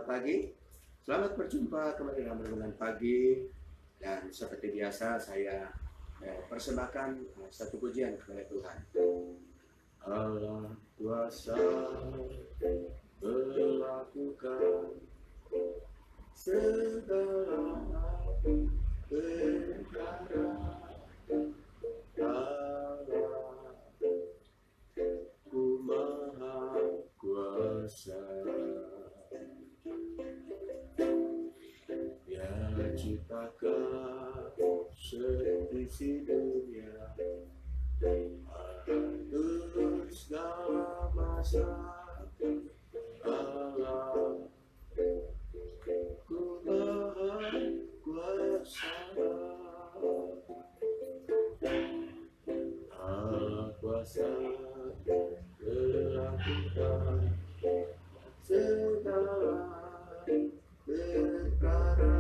pagi. Selamat berjumpa kembali dalam renungan pagi. Dan seperti biasa saya persembahkan satu pujian kepada Tuhan. Allah kuasa melakukan segala perkara. Allah ku maha kuasa. Yang ciptakan seisi dunia, atur segala masa. Allah ku maha kuasa. Allah kuasa melakukan segala perkara.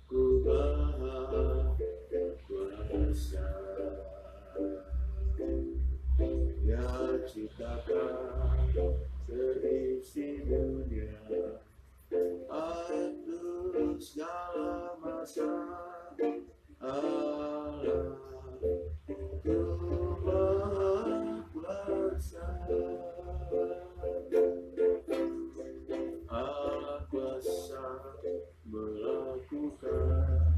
Ku maha kuasa. Yang ciptakan seisi dunia, atur segala masa. Allah ku maha kuasa. Allah kuasa melakukan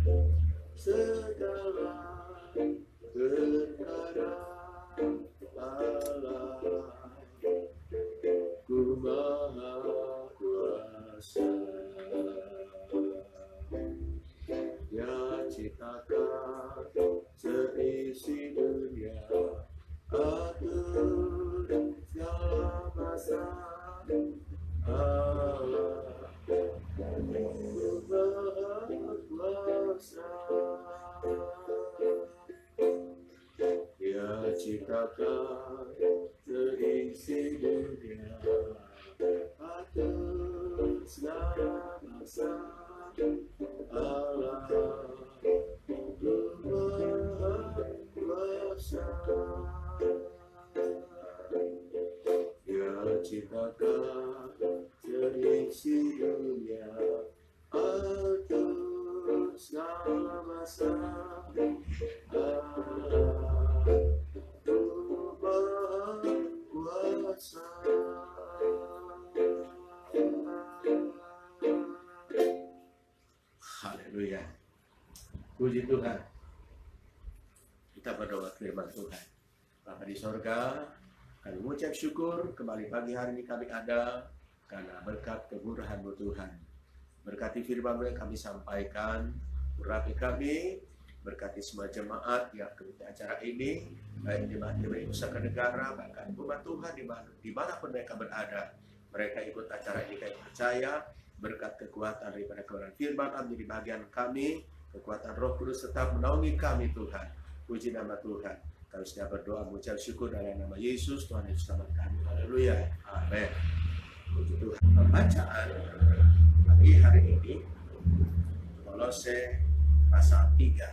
segala perkara. Allah ku maha kuasa. Yang ciptakan seisi dunia, atur segala masa. Allah ku maha kuasa. Dia ciptakan seisi dunia, atur segala masa. Allah ku maha kuasa. Dia ciptakan seisi dunia, atur segala masa. Allah ku maha kuasa. Haleluya. Puji Tuhan. Kita berdoa firman Tuhan. Bapa di sorga, kami mengucap syukur kembali pagi hari ini kami ada karena berkat kemurahan-Mu Tuhan. Berkati firman-Mu yang kami sampaikan, urapi kami, berkati semua jemaat yang mengikuti acara ini, baik di Nusa Tenggara, bahkan umat Tuhan dimanapun mereka berada. Mereka ikut acara ini kami percaya, berkat kekuatan daripada kebenaran firman menjadi bagian kami, kekuatan Roh Kudus tetap menaungi kami Tuhan. Puji nama Tuhan. Kami sudah berdoa mengucap syukur dalam nama Yesus, Tuhan Yesus selamat kami. Haleluya. Amin. Puji Tuhan. Pembacaan pagi hari ini Kolose pasal 3.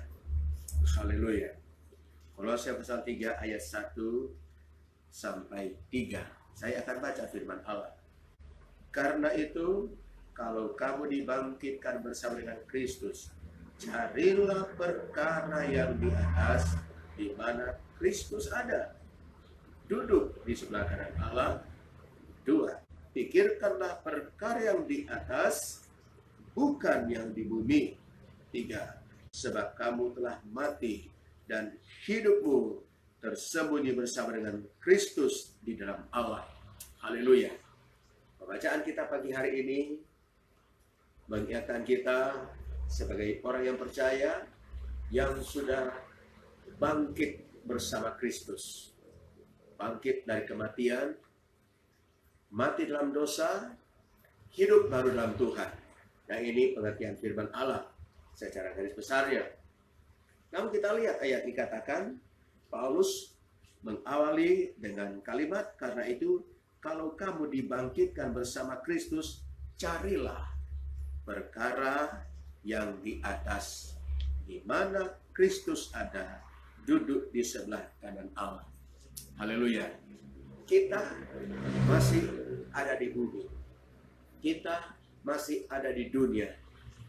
Haleluya. Kolose pasal 3 ayat 1 sampai 3. Saya akan baca firman Allah. Karena itu, kalau kamu dibangkitkan bersama dengan Kristus, carilah perkara yang di atas, di mana Kristus ada, duduk di sebelah kanan Allah. 2. Pikirkanlah perkara yang di atas, bukan yang di bumi. 3. Sebab kamu telah mati, dan hidupmu tersembunyi bersama dengan Kristus di dalam Allah. Haleluya. Pembacaan kita pagi hari ini mengingatkan kita sebagai orang yang percaya yang sudah bangkit bersama Kristus. Bangkit dari kematian, mati dalam dosa, hidup baru dalam Tuhan. Nah, ini pengertian firman Allah secara garis besarnya. Namun kita lihat ayat dikatakan, Paulus mengawali dengan kalimat, karena itu kalau kamu dibangkitkan bersama Kristus, carilah perkara yang di atas, di mana Kristus ada, duduk di sebelah kanan Allah. Haleluya. kita masih ada di bumi. Kita masih ada di dunia.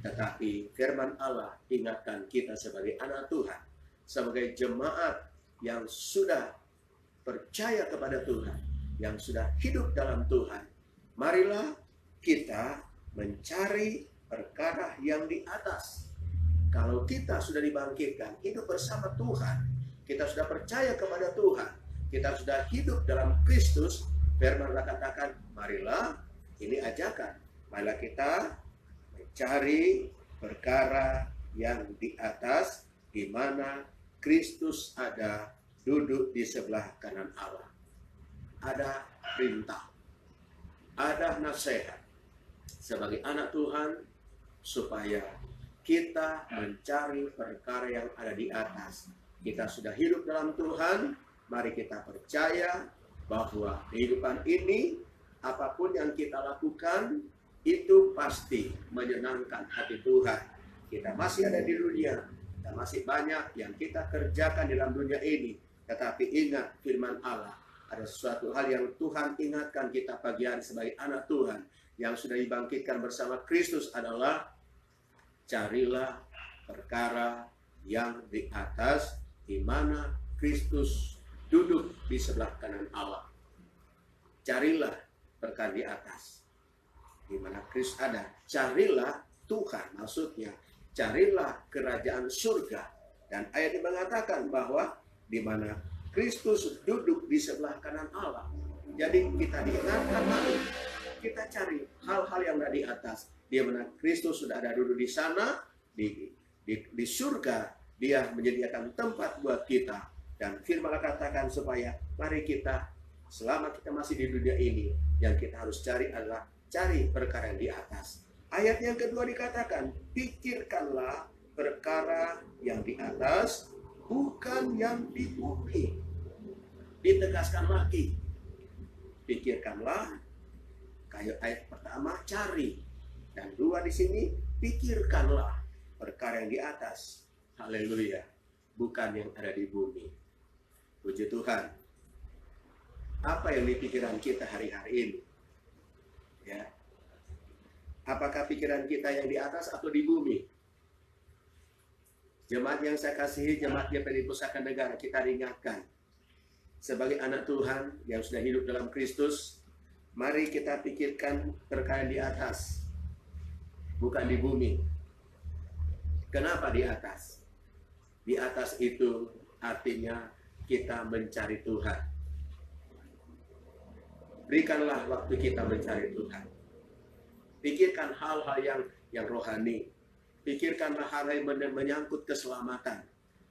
Tetapi firman Allah ingatkan kita sebagai anak Tuhan, sebagai jemaat yang sudah percaya kepada Tuhan, yang sudah hidup dalam Tuhan. Marilah kita mencari perkara yang di atas. Kalau kita sudah dibangkitkan, hidup bersama Tuhan, kita sudah percaya kepada Tuhan, kita sudah hidup dalam Kristus, firman Allah katakan, marilah, ini ajakan, marilah kita mencari perkara yang di atas, di mana Kristus ada duduk di sebelah kanan Allah. Ada perintah, ada nasihat sebagai anak Tuhan supaya kita mencari perkara yang ada di atas. Kita sudah hidup dalam Tuhan, mari kita percaya bahwa kehidupan ini, apapun yang kita lakukan, itu pasti menyenangkan hati Tuhan. Kita masih ada di dunia, dan masih banyak yang kita kerjakan dalam dunia ini. Tetapi ingat firman Allah, ada sesuatu hal yang Tuhan ingatkan kita pagi hari sebagai anak Tuhan, yang sudah dibangkitkan bersama Kristus adalah, carilah perkara yang di atas, di mana Kristus duduk di sebelah kanan Allah. Carilah perkara di atas, di mana Kristus ada. Carilah Tuhan, maksudnya carilah kerajaan surga. Dan ayat ini mengatakan bahwa di mana Kristus duduk di sebelah kanan Allah. Jadi kita diingatkan, lalu kita cari hal-hal yang ada di atas, di mana Kristus sudah ada duduk di sana, di surga. Dia menyediakan tempat buat kita. Dan firman Allah katakan supaya mari kita, selama kita masih di dunia ini, yang kita harus cari adalah cari perkara yang di atas. Ayat yang kedua dikatakan, pikirkanlah perkara yang di atas, bukan yang di bumi. Ditegaskan lagi, pikirkanlah. Kayak ayat pertama, cari. Dan dua di sini, pikirkanlah perkara yang di atas. Haleluya. Bukan yang ada di bumi. Puji Tuhan. Apa yang di pikiran kita hari-hari ini? Ya. Apakah pikiran kita yang di atas atau di bumi? Jemaat yang saya kasihi, jemaat GPI Pusaka Negara, kita diingatkan. Sebagai anak Tuhan yang sudah hidup dalam Kristus, mari kita pikirkan perkara yang di atas. Bukan di bumi. Kenapa di atas? Di atas itu artinya kita mencari Tuhan. Berikanlah waktu kita mencari Tuhan. Pikirkan hal-hal yang rohani. Pikirkanlah hal yang menyangkut keselamatan.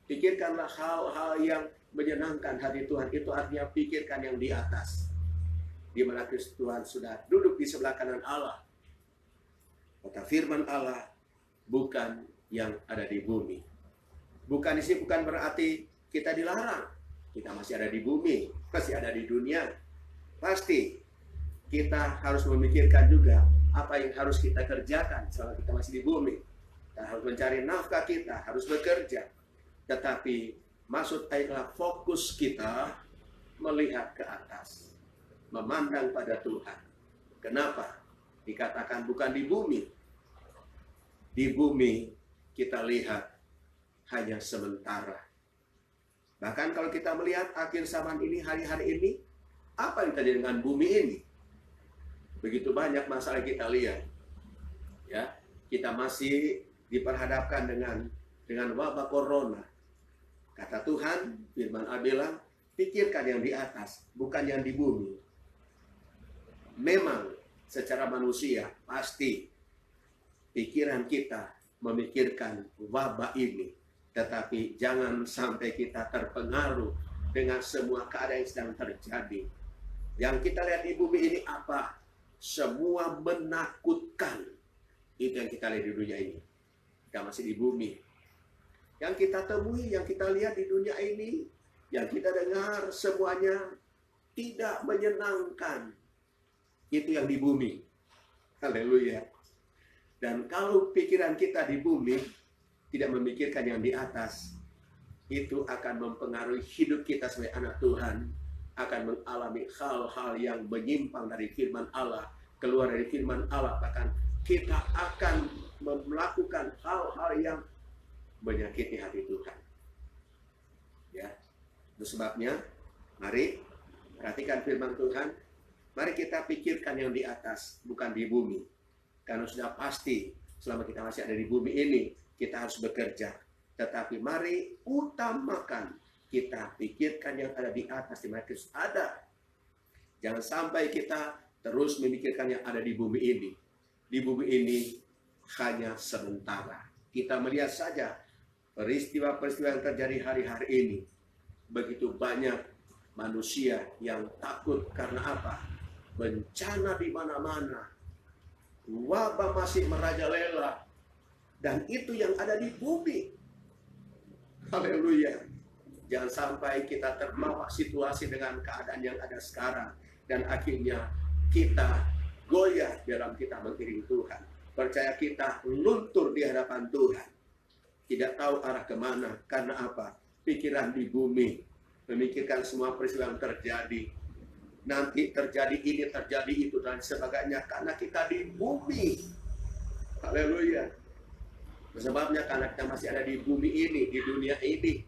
Pikirkanlah hal-hal yang menyenangkan hati Tuhan. Itu artinya pikirkan yang di atas. Di mana Kristus Tuhan sudah duduk di sebelah kanan Allah. Kata firman Allah, bukan yang ada di bumi. Bukan di sini bukan berarti kita dilarang. Kita masih ada di bumi, masih ada di dunia. Pasti kita harus memikirkan juga apa yang harus kita kerjakan selama kita masih di bumi. Kita harus mencari nafkah, kita harus bekerja. Tetapi maksud adalah fokus kita melihat ke atas, memandang pada Tuhan. Kenapa? Dikatakan bukan di bumi. Di bumi kita lihat hanya sementara. Bahkan kalau kita melihat akhir zaman ini, hari-hari ini, apa yang terjadi dengan bumi ini? Begitu banyak masalah kita lihat. Ya, kita masih diperhadapkan dengan wabah corona. Kata Tuhan, firman Allah bilang, pikirkan yang di atas, bukan yang di bumi. Memang secara manusia pasti pikiran kita memikirkan wabah ini. Tetapi jangan sampai kita terpengaruh dengan semua keadaan yang sedang terjadi. Yang kita lihat di bumi ini apa? Semua menakutkan. Itu yang kita lihat di dunia ini. Kita masih di bumi. Yang kita temui, yang kita lihat di dunia ini, yang kita dengar semuanya tidak menyenangkan. Itu yang di bumi. Haleluya. Dan kalau pikiran kita di bumi, tidak memikirkan yang di atas, itu akan mempengaruhi hidup kita sebagai anak Tuhan. akan mengalami hal-hal yang menyimpang dari firman Allah, keluar dari firman Allah, bahkan kita akan melakukan hal-hal yang menyakiti hati Tuhan. Ya, itu sebabnya mari perhatikan firman Tuhan. Mari kita pikirkan yang di atas, bukan di bumi. Karena sudah pasti selama kita masih ada di bumi ini, kita harus bekerja. Tetapi mari utamakan, kita pikirkan yang ada di atas, di mana Kristus ada. Jangan sampai kita terus memikirkan yang ada di bumi ini. Di bumi ini hanya sementara. Kita melihat saja peristiwa-peristiwa yang terjadi hari-hari ini. Begitu banyak manusia yang takut karena apa? Bencana di mana-mana. Wabah masih merajalela. Dan itu yang ada di bumi. Haleluya. Jangan sampai kita terbawa situasi dengan keadaan yang ada sekarang. Dan akhirnya kita goyah dalam kita mengiring Tuhan. Percaya kita luntur di hadapan Tuhan. Tidak tahu arah kemana. Karena apa? Pikiran di bumi. Memikirkan semua peristiwa yang terjadi. Nanti terjadi ini, terjadi itu, dan sebagainya. Karena kita di bumi. Haleluya. Sebabnya karena kita masih ada di bumi ini, di dunia ini.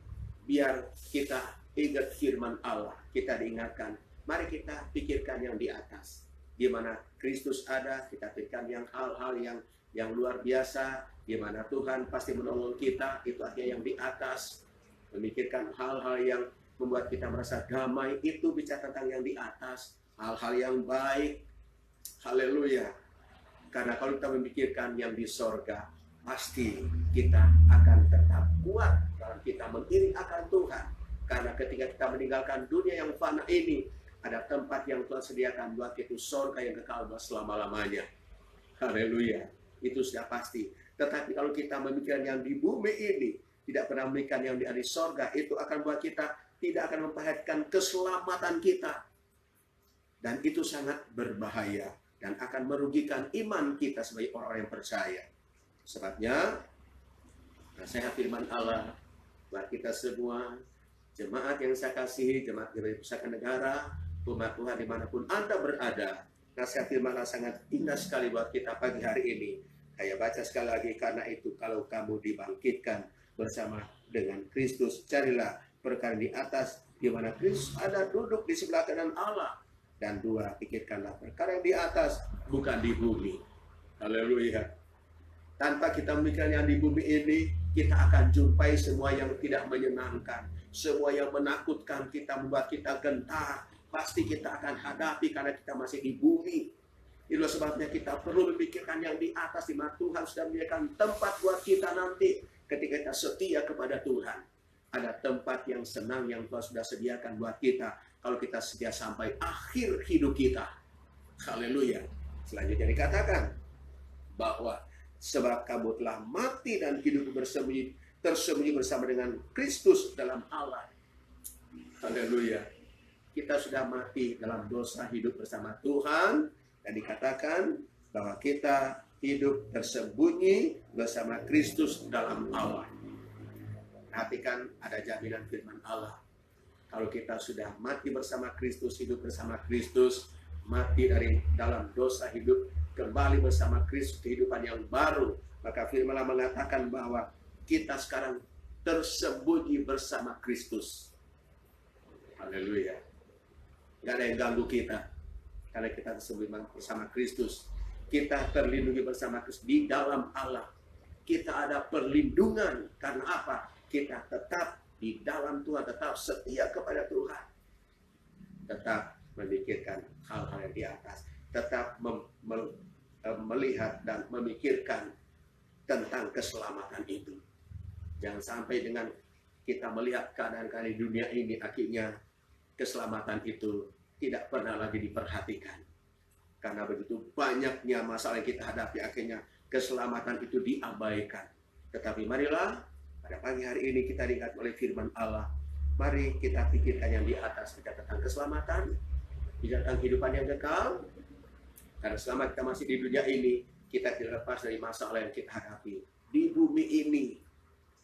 Biar kita ingat firman Allah. Kita diingatkan. Mari kita pikirkan yang di atas. Di mana Kristus ada, kita pikirkan yang hal-hal yang luar biasa. Di mana Tuhan pasti menolong kita. Itu artinya yang di atas. Memikirkan hal-hal yang membuat kita merasa damai, itu bicara tentang yang di atas, hal-hal yang baik. Haleluya. Karena kalau kita memikirkan yang di sorga, pasti kita akan tetap kuat dalam kita mengiring akan Tuhan. Karena ketika kita meninggalkan dunia yang fana ini, ada tempat yang Tuhan sediakan buat itu, sorga yang kekal selama-lamanya. Haleluya. Itu sudah pasti. Tetapi kalau kita memikirkan yang di bumi ini, tidak pernah memikirkan yang di sorga, itu akan buat kita tidak akan memperhatikan keselamatan kita. Dan itu sangat berbahaya. Dan akan merugikan iman kita sebagai orang-orang yang percaya. Sebabnya, nasihat firman Allah buat kita semua, jemaat yang saya kasihi, jemaat Gereja Pusaka Negara, umat Tuhan dimanapun Anda berada, nasihat firman Allah sangat indah sekali buat kita pagi hari ini. Saya baca sekali lagi, karena itu kalau kamu dibangkitkan bersama dengan Kristus, carilah perkara di atas, di mana Kristus ada duduk di sebelah kanan Allah. Dan dua, pikirkanlah perkara yang di atas, bukan di bumi. Haleluya. Tanpa kita memikirkan yang di bumi ini, kita akan jumpai semua yang tidak menyenangkan, semua yang menakutkan kita, membuat kita gentar. Pasti kita akan hadapi karena kita masih di bumi. Itulah sebabnya kita perlu memikirkan yang di atas, di mana Tuhan sudah menyediakan tempat buat kita nanti ketika kita setia kepada Tuhan. Ada tempat yang senang yang Tuhan sudah sediakan buat kita kalau kita setia sampai akhir hidup kita. Haleluya. Selanjutnya dikatakan bahwa sebab kamu telah mati dan hidup tersembunyi bersama dengan Kristus dalam Allah. Haleluya. Kita sudah mati dalam dosa, hidup bersama Tuhan, dan dikatakan bahwa kita hidup tersembunyi bersama Kristus dalam Allah. Perhatikan, ada jaminan firman Allah. Kalau kita sudah mati bersama Kristus, hidup bersama Kristus, mati dari dalam dosa, hidup kembali bersama Kristus, kehidupan yang baru, maka firman Allah mengatakan bahwa kita sekarang tersembunyi bersama Kristus. Haleluya. Gak ada yang ganggu kita, karena kita tersembunyi bersama Kristus. Kita terlindungi bersama Kristus di dalam Allah. Kita ada perlindungan, karena apa? Kita tetap di dalam Tuhan, tetap setia kepada Tuhan, tetap memikirkan hal-hal yang di atas, tetap melihat dan memikirkan tentang keselamatan itu. Jangan sampai dengan kita melihat keadaan-keadaan di dunia ini, akhirnya keselamatan itu tidak pernah lagi diperhatikan. Karena begitu banyaknya masalah yang kita hadapi, akhirnya keselamatan itu diabaikan. Tetapi marilah pada pagi hari ini kita diingat oleh firman Allah. Mari kita pikirkan yang di atas, kita tentang keselamatan, tentang kehidupan yang kekal. Karena selama kita masih di dunia ini, kita tidak lepas dari masalah yang kita hadapi. Di bumi ini,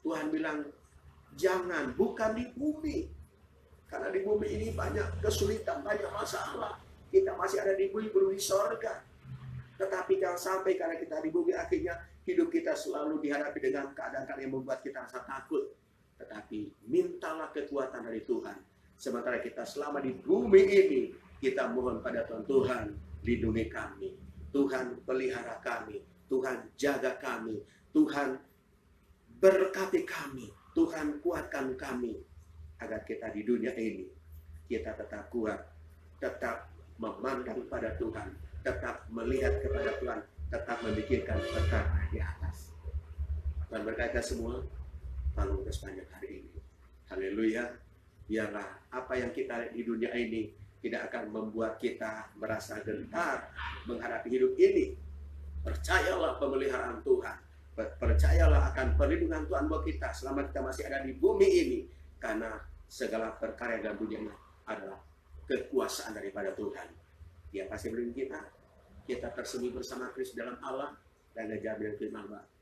Tuhan bilang, jangan, bukan di bumi. Karena di bumi ini banyak kesulitan, banyak masalah. Kita masih ada di bumi, belum di sorga. Tetapi jangan sampai karena kita di bumi, akhirnya hidup kita selalu dihadapi dengan keadaan yang membuat kita rasa takut. Tetapi mintalah kekuatan dari Tuhan. Sementara kita selama di bumi ini, kita mohon pada Tuhan, Tuhan lindungi kami. Tuhan pelihara kami. Tuhan jaga kami. Tuhan berkati kami. Tuhan kuatkan kami. Agar kita di dunia ini, kita tetap kuat. Tetap memandang pada Tuhan. Tetap melihat kepada Tuhan. Tetap memikirkan perkara di atas. Tuhan berkata semua. Tolong sepanjang hari ini. Haleluya. Biarlah apa yang kita lihat di dunia ini tidak akan membuat kita merasa gentar menghadapi hidup ini. Percayalah pemeliharaan Tuhan. Percayalah akan perlindungan Tuhan buat kita selama kita masih ada di bumi ini. Karena segala perkara dalam dunia ini adalah kekuasaan daripada Tuhan. Dia pasti melindungi kita. Kita tersembunyi bersama Kristus dalam Allah. Dan menjamin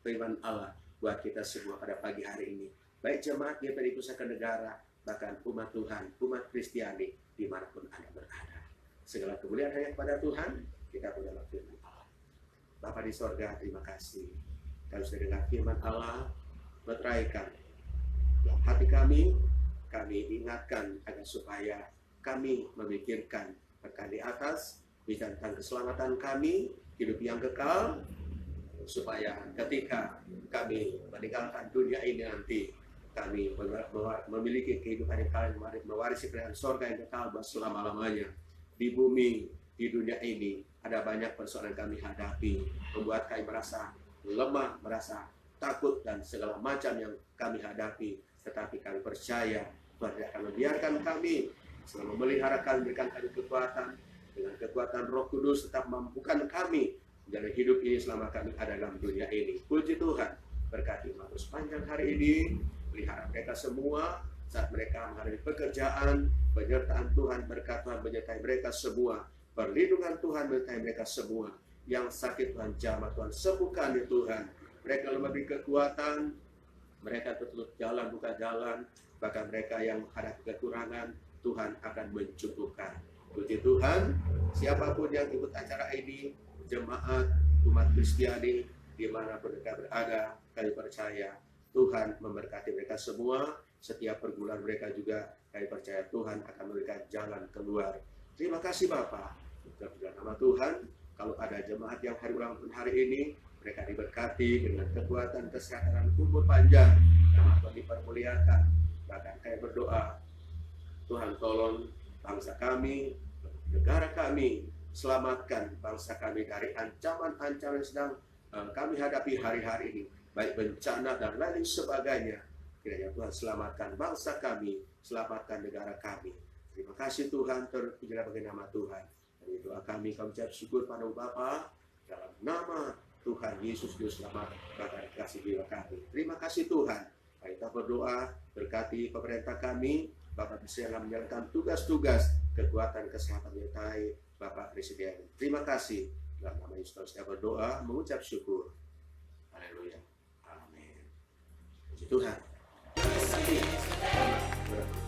firman Allah buat kita semua pada pagi hari ini. Baik jemaat di pusat negara, bahkan umat Tuhan, umat Kristiani, dimanapun Anda berada. Segala kemuliaan hanya kepada Tuhan, kita punya firman Allah. Bapa di sorga, terima kasih. Kalau sudah dengar firman Allah, meteraikan dalam hati kami ingatkan agar supaya kami memikirkan perkara di atas, bicara tentang keselamatan kami, hidup yang kekal, supaya ketika kami meninggalkan dunia ini nanti, kami memiliki kehidupan yang kekal, mewarisi kerajaan sorga yang kekal selama-lamanya. Di bumi, di dunia ini, ada banyak persoalan yang kami hadapi, membuat kami merasa lemah, merasa takut, dan segala macam yang kami hadapi. Tetapi kami percaya Tuhan tidak akan membiarkan kami, selalu memelihara kami, memberikan kami kekuatan, dengan kekuatan Roh Kudus tetap mampukan kami dalam hidup ini selama kami ada dalam dunia ini. Puji Tuhan, berkati umat sepanjang hari ini, pelihara mereka semua saat mereka menghadapi pekerjaan, penyertaan Tuhan, berkat Tuhan menyertai mereka semua, perlindungan Tuhan menyertai mereka semua. Yang sakit Tuhan jamah, Tuhan sembuhkan ya Tuhan. Mereka lebih kekuatan, mereka tertutup jalan, buka jalan, bahkan mereka yang menghadapi kekurangan, Tuhan akan mencukupkan. Puji Tuhan, siapapun yang ikut acara ini, jemaat, umat Kristiani, dimanapun mereka berada, kami percaya Tuhan memberkati mereka semua. Setiap pergumulan mereka juga, kami percaya Tuhan akan memberikan jalan keluar. Terima kasih Bapak. Dalam nama Tuhan, kalau ada jemaat yang hari ulang tahun hari ini, mereka diberkati dengan kekuatan, kesehatan, dan umur panjang. Nama Tuhan dipermuliakan. Bahkan kami berdoa, Tuhan tolong bangsa kami, negara kami, selamatkan bangsa kami dari ancaman-ancaman yang sedang kami hadapi hari-hari ini, baik bencana dan lain sebagainya. Kiranya Tuhan selamatkan bangsa kami, selamatkan negara kami. Terima kasih Tuhan, terpujilah bagi nama Tuhan. Dan doa kami ucap syukur pada Bapa dalam nama Tuhan Yesus Kristus, selamat bahkan kasih jiwa kami. Terima kasih Tuhan. Kita berdoa, berkati pemerintah kami, Bapak Presiden yang menjalankan tugas-tugas kekuatan kesehatan menyertai Bapak Presiden. Terima kasih. Dalam nama Yesus kita berdoa, mengucap syukur. Haleluya. Amin. Puji Tuhan. Terima kasih.